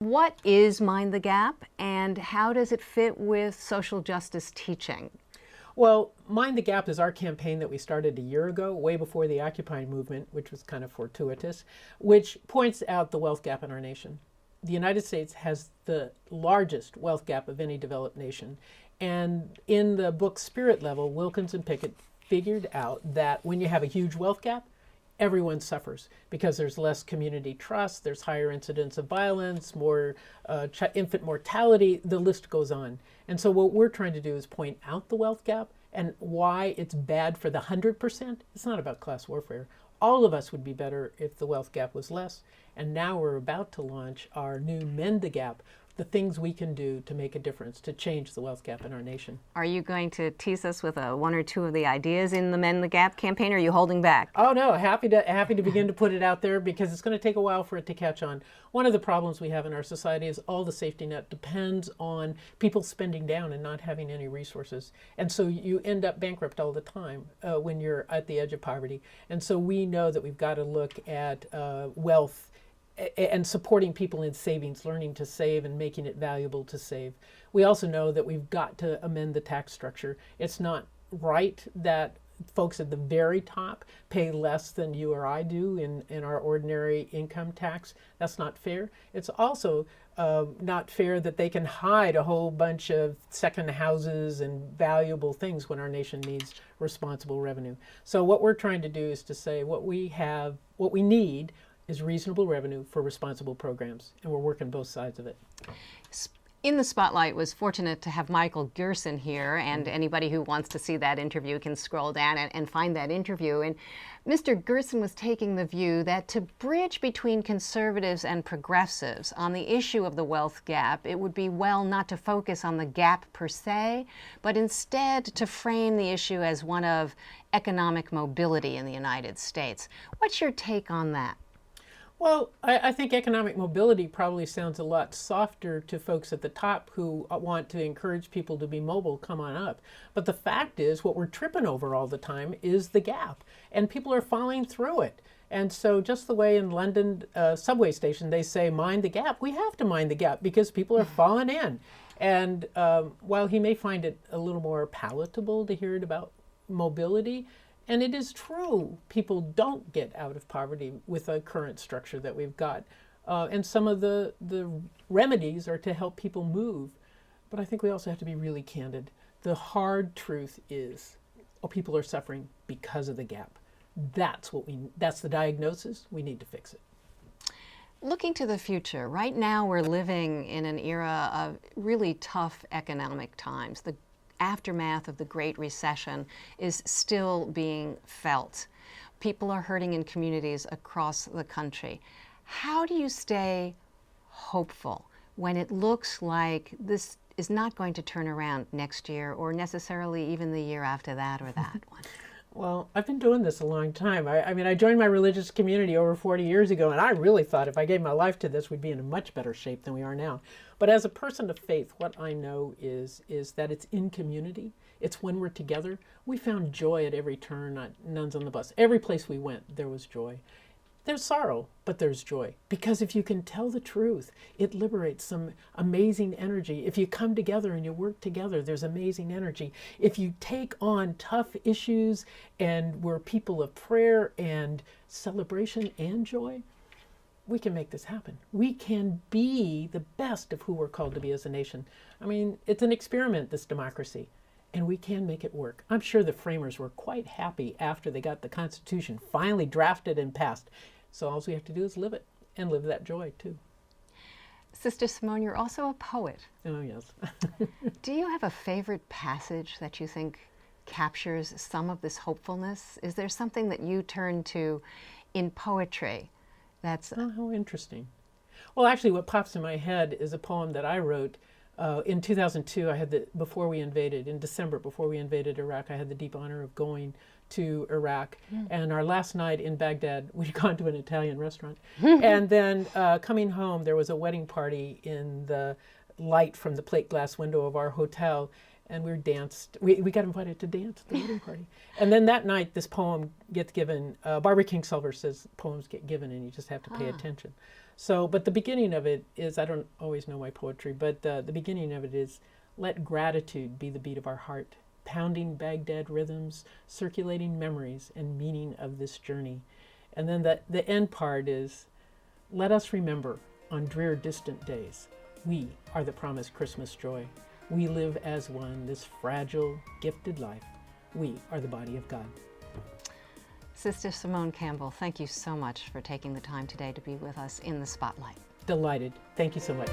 What is Mind the Gap, and how does it fit with social justice teaching? Well, Mind the Gap is our campaign that we started a year ago, way before the Occupy movement, which was kind of fortuitous, which points out the wealth gap in our nation. The United States has the largest wealth gap of any developed nation. And in the book Spirit Level, Wilkins and Pickett figured out that when you have a huge wealth gap, everyone suffers because there's less community trust, there's higher incidence of violence, more infant mortality, the list goes on. And so what we're trying to do is point out the wealth gap and why it's bad for the 100%. It's not about class warfare. All of us would be better if the wealth gap was less. And now we're about to launch our new Mend the Gap, the things we can do to make a difference, to change the wealth gap in our nation. Are you going to tease us with one or two of the ideas in the Mend the Gap campaign, or are you holding back? Oh no, happy to begin to put it out there because it's going to take a while for it to catch on. One of the problems we have in our society is all the safety net depends on people spending down and not having any resources. And so you end up bankrupt all the time when you're at the edge of poverty. And so we know that we've got to look at wealth and supporting people in savings, learning to save and making it valuable to save. We also know that we've got to amend the tax structure. It's not right that folks at the very top pay less than you or I do in our ordinary income tax. That's not fair. It's also not fair that they can hide a whole bunch of second houses and valuable things when our nation needs responsible revenue. So what we're trying to do is to say what we need is reasonable revenue for responsible programs, and we're working both sides of it. In the Spotlight was fortunate to have Michael Gerson here, and anybody who wants to see that interview can scroll down and find that interview. And Mr. Gerson was taking the view that to bridge between conservatives and progressives on the issue of the wealth gap, it would be well not to focus on the gap per se, but instead to frame the issue as one of economic mobility in the United States. What's your take on that? Well, I think economic mobility probably sounds a lot softer to folks at the top who want to encourage people to be mobile, come on up. But the fact is, what we're tripping over all the time is the gap, and people are falling through it. And so just the way in London subway station they say, mind the gap, we have to mind the gap because people are falling in. And while he may find it a little more palatable to hear it about mobility, and it is true, people don't get out of poverty with the current structure that we've got. And some of the remedies are to help people move. But I think we also have to be really candid. The hard truth is, people are suffering because of the gap. That's the diagnosis. We need to fix it. Looking to the future, right now we're living in an era of really tough economic times. The aftermath of the Great Recession is still being felt. People are hurting in communities across the country. How do you stay hopeful when it looks like this is not going to turn around next year or necessarily even the year after that or that one? Well, I've been doing this a long time. I mean, I joined my religious community over 40 years ago, and I really thought if I gave my life to this, we'd be in a much better shape than we are now. But as a person of faith, what I know is that it's in community. It's when we're together. We found joy at every turn, at Nuns on the Bus. Every place we went, there was joy. There's sorrow, but there's joy. Because if you can tell the truth, it liberates some amazing energy. If you come together and you work together, there's amazing energy. If you take on tough issues and we're people of prayer and celebration and joy, we can make this happen. We can be the best of who we're called to be as a nation. I mean, it's an experiment, this democracy. And we can make it work. I'm sure the framers were quite happy after they got the Constitution finally drafted and passed. So all we have to do is live it and live that joy too. Sister Simone, you're also a poet. Oh, yes. Do you have a favorite passage that you think captures some of this hopefulness? Is there something that you turn to in poetry that's... Oh, how interesting. Well, actually, what pops in my head is a poem that I wrote in 2002. I had in December, before we invaded Iraq, I had the deep honor of going to Iraq. And our last night in Baghdad, we'd gone to an Italian restaurant. And then coming home, there was a wedding party in the light from the plate glass window of our hotel. And we danced. We got invited to dance at the wedding party. And then that night, this poem gets given. Barbara Kingsolver says poems get given and you just have to pay attention. So, but the beginning of it is, I don't always know my poetry, but the beginning of it is, let gratitude be the beat of our heart, pounding Baghdad rhythms, circulating memories and meaning of this journey. And then the end part is, let us remember on drear distant days, we are the promised Christmas joy. We live as one this fragile, gifted life. We are the body of God. Sister Simone Campbell, thank you so much for taking the time today to be with us in the Spotlight. Delighted. Thank you so much.